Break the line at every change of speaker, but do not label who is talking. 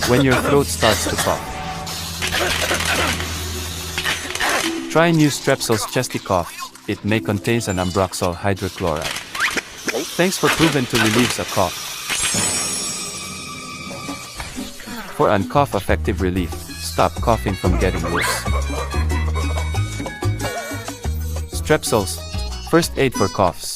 when your throat starts to cough. Try new Strepsils Chesty cough. It may contains an ambroxol hydrochloride. Thanks for proven to relieves a cough. For an cough effective relief, stop coughing from getting worse. Strepsils, first aid for coughs.